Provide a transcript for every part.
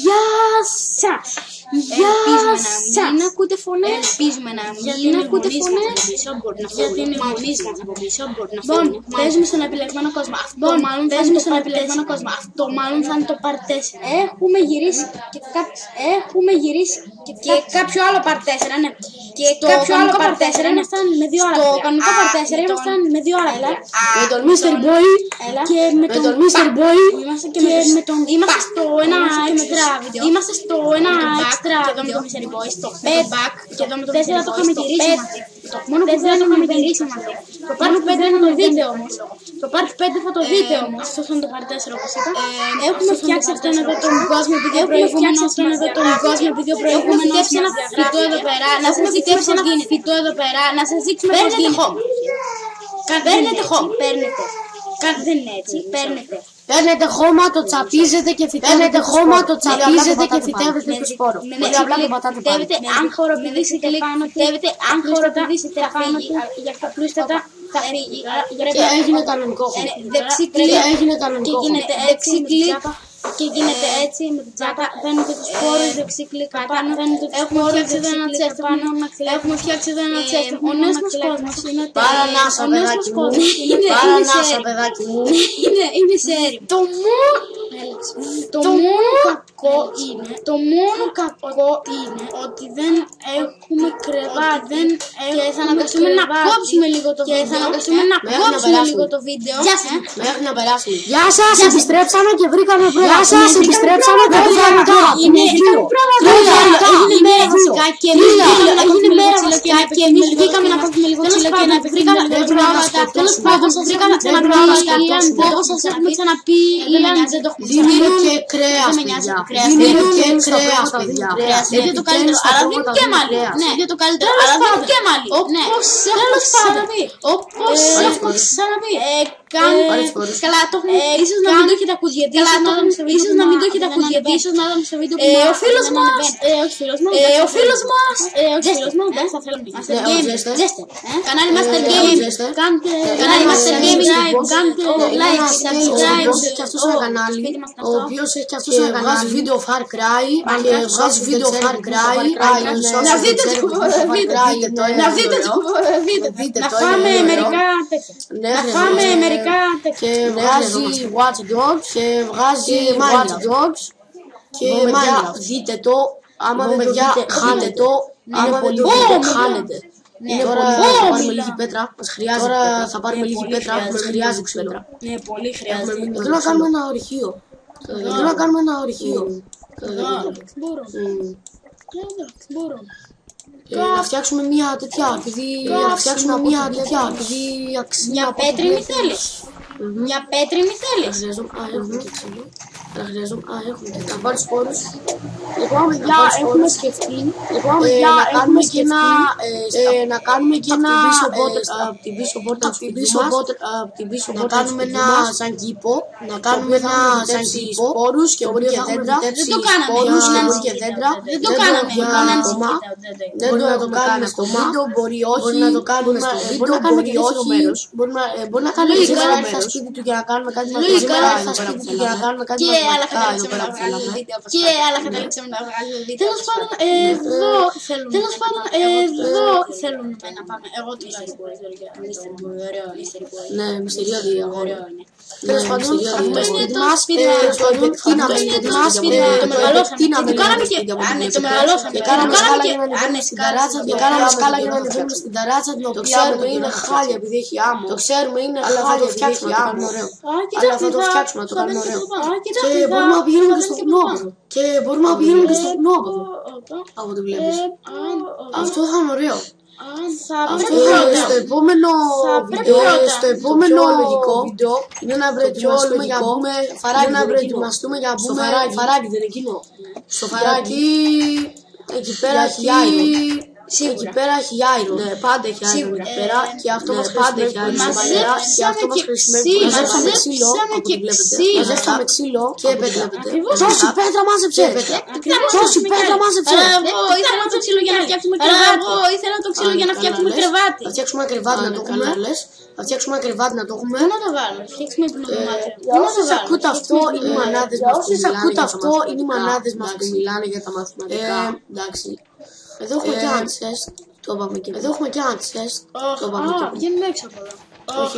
Γεια σας! Γεια σας! Μην ακούτε φωνές. Ελπίζουμε να μην ακούτε φωνές. Γιατί είναι οι γονείς μας από πίσω μπορεί να φύγουν. Παίζουμε στον επιλεγμένο κόσμο. Αυτό μάλλον παίζουμε στον επιλεγμένο κόσμο. Αυτό μάλλον θα είναι το part 4. Έχουμε γυρίσει και κάποιο άλλο part 4, ναι. Και κάποιο άλλο part 4 ήμασταν με 2 άλλα. Στο κανονικό part 4 ήμασταν με 2 άλλα. Με τον Mr. Boy Και με τον Mr. Boy με τον είμαστε στο ένα extra βίντεο. Είμαστε στο ένα extra βίντεο. Και εδώ με τον Mr. Boy στο 5 και εδώ με τον 4 το είχαμε γυρίσει μαζί. Μόνο που δεν είχαμε γυρίσει μαζί. Το part 5 θα το δείτε όμως. Το part 5 θα το δείτε όμως. Αυτό θα είναι το part 4 όπως είπα. Έχουμε φτιάξει αυτόν εδώ τον κόσμο επειδή έχουμε φτιάξει αυτόν εδώ τον κόσμο επειδή έχουμε φτιάξει ένα φυτό εδώ πέρα. Να σας δείξουμε ένα φυτό εδώ πέρα. Να σας δείξουμε πώς γίνεται. Παίρνετε home. Κάτι δεν είναι έτσι. Παίρνετε χώμα, το τσαπίζετε και φυτεύετε στο σπόρο. Πολύ απλά το πατάτε πάνω. Αν χοροπηδήσετε πάνω, θα φύγει. Για τα πλούστατα θα φύγει. Και έγινε κανονικό χώμα. Και γίνεται δεξικλικ. Και γίνεται έτσι με την τσάπα. Φαίνεται τους σπόρους δεξικλικ πάνω. Έχουμε φτιάξει εδώ ένα τσέστ πάνω. Έχουμε φτιάξει εδώ ένα τσέστ. Ο νέος μας κόσμος είναι Παρανάσα, παιδάκι μου. Είναι σέρι. Το μόνο κακό είναι ότι δεν έχουμε κρεβάτι και θα αναγκαστούμε να κόψουμε λίγο το βίντεο. Μέχρι να περάσουμε. Γεια σας, επιστρέψαμε και βρήκαμε πρόβα. Είναι έγινε μέρα βασικά και εμείς βγήκαμε να κόψουμε λίγο ξύλο και να βρήκαμε πράγματα. Τέλος πάντων, βρήκαμε πράγματα όπως σας έχουμε ξαναπεί. Δεν το έχουμε Δίνουν και κρέας, παιδιά. Είναι το καλύτερο, αλλά δίνουν και μαλλί. Είναι το καλύτερο, αλλά δίνουν και μαλλί. Όπως έχω ξαναπεί. Καλά, ίσως να μην το έχετε ακούσει γιατί ίσως να μην το έχετε ακούσει γιατί ίσως να είδαμε στο βίντεο που ο φίλος μας δεν θα θέλουμε κανάλι Master Gaming, κάντε κάντε like, subscribe. Ο οποίος έχει και αυτός ένα κανάλι, βγάζει βίντεο Far Cry και βγάζει βίντεο Far Cry. Να δείτε το βίντεο, να φάμε μερικά τέτοια. Και βγάζει Watch Dogs και βγάζει Watch Dogs και Minecraft. Δείτε το, άμα δεν το δείτε, χάνετε το, άμα δεν το δείτε, χάνετε. Τώρα θα πάρουμε λίγη πέτρα, μας χρειάζεται πέτρα. Ναι, πολύ χρειάζεται. Θέλω να κάνουμε ένα ορυχείο. Μπορώ. Να φτιάξουμε μια τέτοια, Μια πέτρινη θέλεις. Να πάρεις σπόρους. Λοιπόν, παιδιά, έχουμε σκεφτεί να κάνουμε και ένα από την πίσω πόρτα να κάνουμε ένα σαν κήπο, σπόρους και μπορεί και δέντρα. Δεν το κάναμε. Δεν το κάναμε. Δεν το κάνουμε στο βίντεο, μπορεί να το κάνουμε στο βίντεο, μπορεί όχι. Μπορεί να κάνουμε στα σπίτι του για να κάνουμε κάτι και άλλα καταλήξαμε να βγάλουμε βίντεο. Τέλος πάντων, εδώ θέλουμε να πάμε. Εγώ το Mystery Boy. Ωραίο Mystery Boy. Ναι, μυστηριώδη αγόρι. Τέλος πάντων, αυτό είναι το σπίτι μας. Το μεγαλώσαμε. Το μεγαλώσαμε. Και κάναμε σκάλα για να ανεβαίνουμε στην ταράτσα, την οποία είναι χάλια επειδή έχει άμμο. Το ξέρουμε, είναι χάλια, θα το φτιάξουμε να το κάνουμε ωραίο. Και μπορούμε να πηγαίνουμε και στο βουνό. Από ό,τι βλέπεις. Αυτό θα είναι ωραίο. Στο επόμενο λογικό βίντεο είναι να προετοιμαστούμε για να πούμε φαράκι, δεν είναι εκείνο. Στο φαράκι εκεί πέρα Εκεί πέρα έχει iron. Ναι, πάντα έχει iron εκεί πέρα. Και αυτό μας χρησιμεύει πολύ σοβαρά. Και αυτό μας χρησιμεύει πολύ σοβαρά. Μαζέψαμε ξύλο, από ό,τι βλέπετε. Μαζέψαμε ξύλο και πέτρα. Τόση πέτρα μάζεψε! Τόση πέτρα μάζεψε! Εγώ ήθελα το ξύλο για να φτιάξουμε κρεβάτι. Εγώ ήθελα το ξύλο για να φτιάξουμε κρεβάτι. Θα φτιάξουμε ένα κρεβάτι να το έχουμε. Θα φτιάξουμε ένα κρεβάτι να το έχουμε. Πού να το βάλουμε, φτιάξουμε την δωμάτιο. Όσοι ακούτε αυτό είναι οι μανάδες μας που μιλάνε. Αυτό είναι οι μανάδες μας που μιλάνε για τα μαθηματικά. Εντάξει. Εδώ έχουμε και ένα τεστ. Το είπαμε και εδώ έχουμε και ένα τεστ. Το είπαμε και εδώ. Βγαίνουμε έξω από εδώ. Όχι,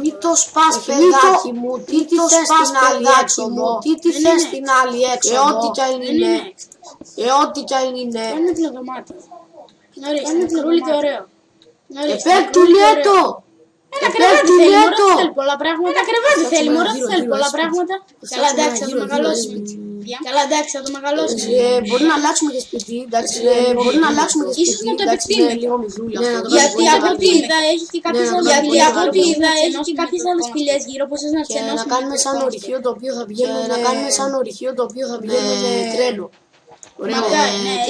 μη το σπάς παιδάκι μου. Τι θες στην άλλη έξοδο. Τι θες στην άλλη έξοδο. Ό,τι κι αν είναι. Ό,τι κι αν είναι. Είναι τηλεδωμάτιο. Είναι τηλεδωμάτιο και ωραίο. Επέκτου λιέτο. Ένα κρεβάτι θέλει, μωρό, θέλει πολλά πράγματα. Κρεβάτι θέλει, μωρό, θέλει πολλά πράγματα. Καλά, εντάξει, θα το μεγαλώσουμε. Καλά, εντάξει, θα το μεγαλώσουμε. Μπορεί να αλλάξουμε και σπίτι, εντάξει. Μπορεί να αλλάξουμε και σπίτι. Ίσως να το επεκτείνουμε. Γιατί από ό,τι είδα έχει και κάποιες άλλες σπηλιές γύρω που ίσως να τις ενώσουμε. Να κάνουμε σαν ορυχείο το οποίο θα πηγαίνουμε με τρένο.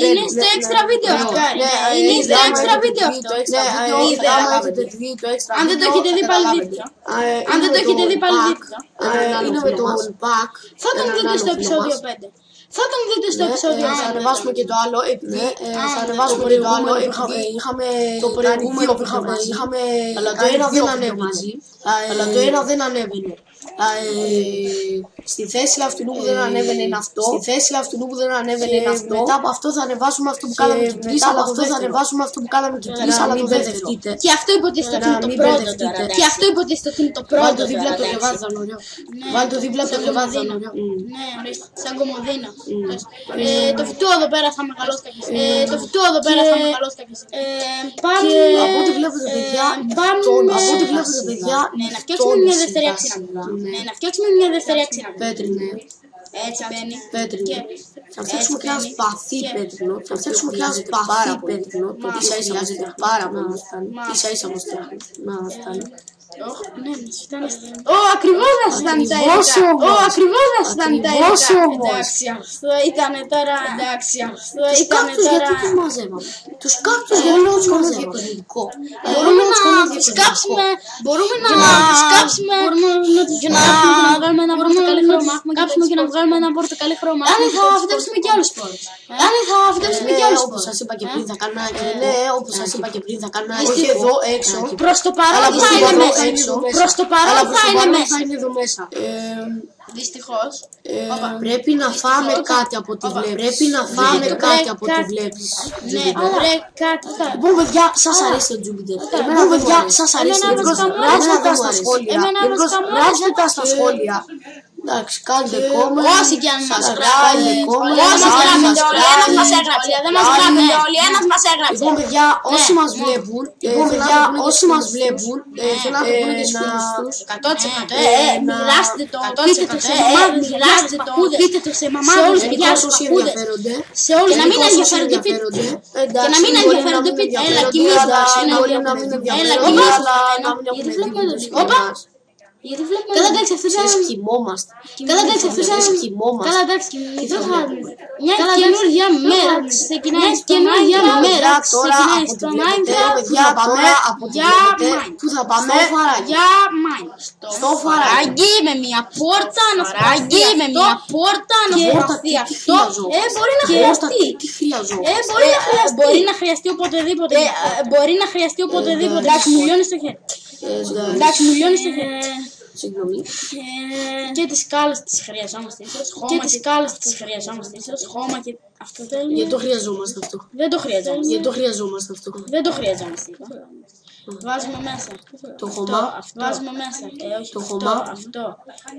Είναι στο έξτρα βίντεο αυτό. Είναι στο έξτρα βίντεο αυτό. Αν δεν το έχετε δει πάλι δείτε. Αν δεν το έχετε δει πάλι δείτε. Είναι με το pack. Θα τον δείτε στο επεισόδιο 5. Θα τον δείτε στο επεισόδιο 5. Θα ανεβάσουμε και το άλλο. Θα ανεβάσουμε και το άλλο. Είχαμε το προηγούμενο που είχαμε. Αλλά το ένα δεν ανέβαινε. Στη θέση λαυτινού που δεν ανέβαινε είναι αυτό. Μετά από αυτό θα ανεβάσουμε αυτό που κάναμε και πριν. Αλλά μην μπερδευτείτε. Και αυτό υποτίθεται ότι είναι το πρώτο. Και αυτό υποτίθεται ότι είναι το πρώτο. Βάλτε το δίπλα από το κρεβάτι, θα είναι ωραίο. Βάλτε το δίπλα από το κρεβάτι, θα είναι ωραίο. Ναι, ορίστε, σαν κομμωδίνα. Το φυτό εδώ πέρα θα μεγαλώσει κάποια στιγμή. Πάμε. Από ό,τι βλέπετε, παιδιά, ναι, να φτιάξουμε μια δεύτερη άξινα. Ναι, να φτιάξουμε μια δεύτερη άξινα. Πέτρινε. Έτσι μπαίνει. Θα φτιάξουμε και ένα σπαθί πέτρινο. Το ίσα-ίσα μας φτιάχνει. Να φτάνει. Ακριβώς να ήταν τα υλικά. Εντάξει, αυτό ήταν τώρα. Τους κάκτους γιατί τους μαζεύαμε. Τους κάκτους γιατί τους κάνουμε διακοσμητικό. Μπορούμε να τους σκάψουμε. Μπορούμε να βγάλουμε ένα πορτοκαλί χρώμα. Κάψουμε και να βγάλουμε ένα πορτοκαλί χρώμα. Αν θα φυτέψουμε και άλλους σπόρους. Όπως σας είπα και πριν θα κάνουμε ένα όχι εδώ έξω. Προς το παρόν θα είναι μέσα. Προς το παρόν θα είναι εδώ μέσα. Δυστυχώς. Πρέπει να φάμε κάτι από ό,τι βλέπεις. Ναι, κάτι. Λοιπόν, παιδιά, σας αρέσει το Jupiter. Γράψτε τα στα σχόλια. Εντάξει, κάντε comment. Όσοι και αν μας γράφετε. Όσοι γράφετε όλοι, ένας μας έγραψε. Δεν μας γράφετε όλοι, ένας μας έγραψε. Λοιπόν, παιδιά, όσοι μας βλέπουν, θέλω να το πούνε και στους φίλους τους. 100%. Μοιράστε το, πείτε το σε μαμάδες, πείτε το σε μαμάδες, παιδιά, στους παππούδες. Σε όλους, και να μην ενδιαφέρονται πείτε. πείτε. Έλα, κοιμήστε. Έλα, κοιμήστε. Γιατί βλέπουμε εδώ. Γιατί βλέπουμε. Καλά, εντάξει, αυτός είναι. Σκυμόμαστε. Καλά, εντάξει, αυτός είναι. Καλά, εντάξει, μια καινούργια μέρα. Ξεκινάει στο Minecraft. Πού θα πάμε? Για Mine. Στο φαράγγι με μια πόρτα να σπαθεί αυτό. Μπορεί να χρειαστεί. Μπορεί να χρειαστεί οποτεδήποτε. Εντάξει, μου λιώνει στο χέρι. Συγγνώμη. Και τις σκάλες τις χρειαζόμαστε ίσως. Χώμα και αυτό θέλουμε. Γιατί το χρειαζόμαστε αυτό. Δεν το χρειαζόμαστε. Βάζουμε μέσα. Το χώμα. Βάζουμε μέσα. Όχι. Το χώμα.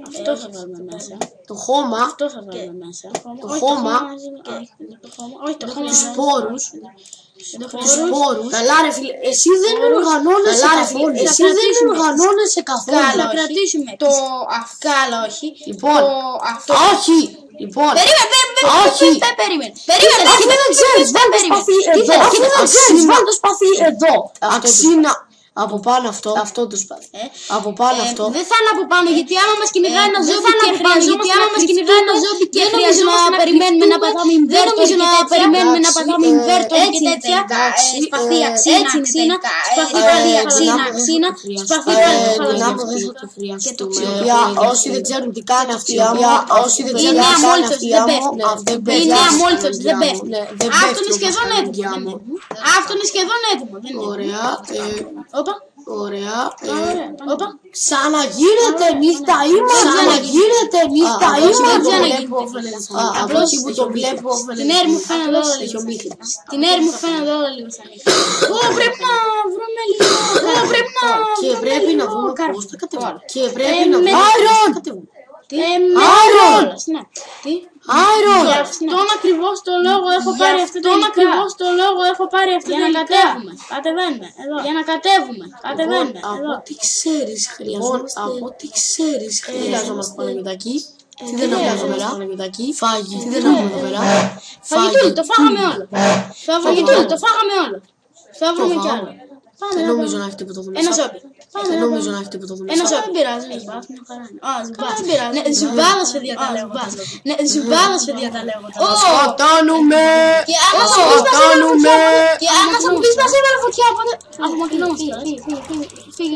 Αυτό θα βάλουμε μέσα. Το χώμα. Αυτό θα βάλουμε μέσα. Το χώμα. Όχι, το χώμα. Τους σπόρους. Καλά ρε φίλε, εσύ δεν οργανώνεσαι καθόλου. Καλά, κρατήσουμε το αυκάλα, όχι. Λοιπόν, όχι. Λοιπόν, Περίμενε. Αφού δεν ξέρεις, βάλ' το σπαθί εδώ. Αξίνα. Από πάνω αυτό το σπάθι. Από πάνω αυτό. Δεν θα είναι από πάνω, γιατί άμα μας κυνηγάει ένα ζόμπι και χρειαζόμαστε να περιμένουμε να πατάμε invertor και τέτοια. Σπαθί αξίνα, σπαθί αξίνα, σπαθί και το ξέρω. Όσοι δεν ξέρουν τι κάνει αυτή η άμμο, είναι αμόλυτος, δεν πέφτουν. Είναι αμόλυτος, δεν πέφτουν. Αυτό είναι σχεδόν έτοιμο. Αυτό είναι σχεδόν έτοιμο. Ωραία. Ωραία. Ξαναγίνεται νύχτα απλώς εκεί που το βλέπω την έρη μου φαίνεται εδώ λίγο. Την έρη μου φαίνεται εδώ λίγο σαν νύχτα. Πρέπει να βρούμε λίγο. Και πρέπει να βρούμε πώς θα κατεβούμε. Και πρέπει να βρούμε Άιρον! Γι' αυτόν ακριβώς το λόγο έχω πάρει αυτή την για να κατέβουμε. Κατεβαίνουμε εδώ. Για να κατέβουμε. Κατεβαίνουμε εδώ. Από ό,τι ξέρεις χρειαζόμαστε παναγιωτάκι. Τι δεν έχουμε εδώ πέρα. Φάγι. Τι δεν έχουμε εδώ πέρα. Φαγητούλι, το φάγαμε όλο. Φαγητούλι, το φάγαμε όλο. Θα βρούμε κι άλλο. Δεν νομίζω να έχει τίποτα εδώ μέσα. Ένα ζόμπι. Δεν νομίζω να έχει τίποτα εδώ μέσα. Ένα ζόμπι. Δεν πειράζει, μην πειράζει. Ζουμπάδας, παιδιά, τα λέω. Ζουμπάδας, παιδιά, τα λέω. Σκοτώνουμε! Και άμα θα μου πεις μας έβαλε φωτιά, οπότε απομακρυνόμαστε. Φύγε.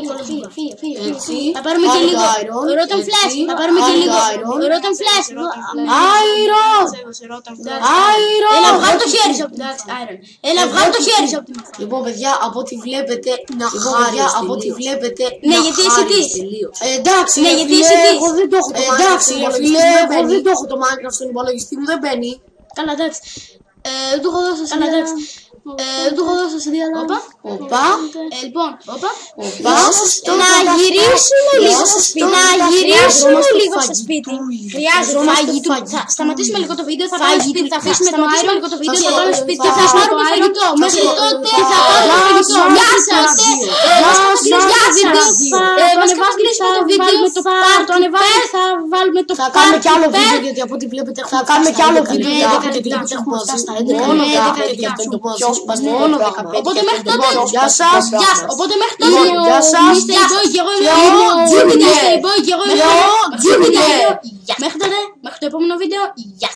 Θα πάρουμε και λίγο ρότον φλες. Θα πάρουμε και λίγο ρότον φλες. Έλα, βγάλ' το χέρι σου. Έλα, βγάλ' το χέρι σου. Λοιπόν, παιδιά, από ό,τι βλέπετε, ναι, γιατί εσύ τι. Εντάξει, ναι, γιατί εσύ τι. Εγώ δεν το έχω το Minecraft στον υπολογιστή μου, δεν μπαίνει. Καλά, εντάξει. Δεν του έχω δώσει σε διαλόγο. Λοιπόν, να γυρίσουμε λίγο στο σπίτι. Χρειάζομαι φαγητό. Θα σταματήσουμε λίγο το βίντεο, θα πάμε σπίτι, θα αφήσουμε το Άιρον λίγο το βίντεο, θα πάμε σπίτι και θα πάρουμε φαγητό. Μέχρι τότε θα πάρουμε φαγητό. Γεια σας! Το ανεβάσουμε, θα βάλουμε το θα κάνουμε κι άλλο βίντεο, γιατί από ό,τι βλέπετε έχουμε φτάσει στα 11 και αυτό είναι το πιο σπαστικό πρόγραμμα. Οπότε μέχρι τότε, γεια σας! Οπότε μέχρι τότε, μέχρι το επόμενο βίντεο, γεια.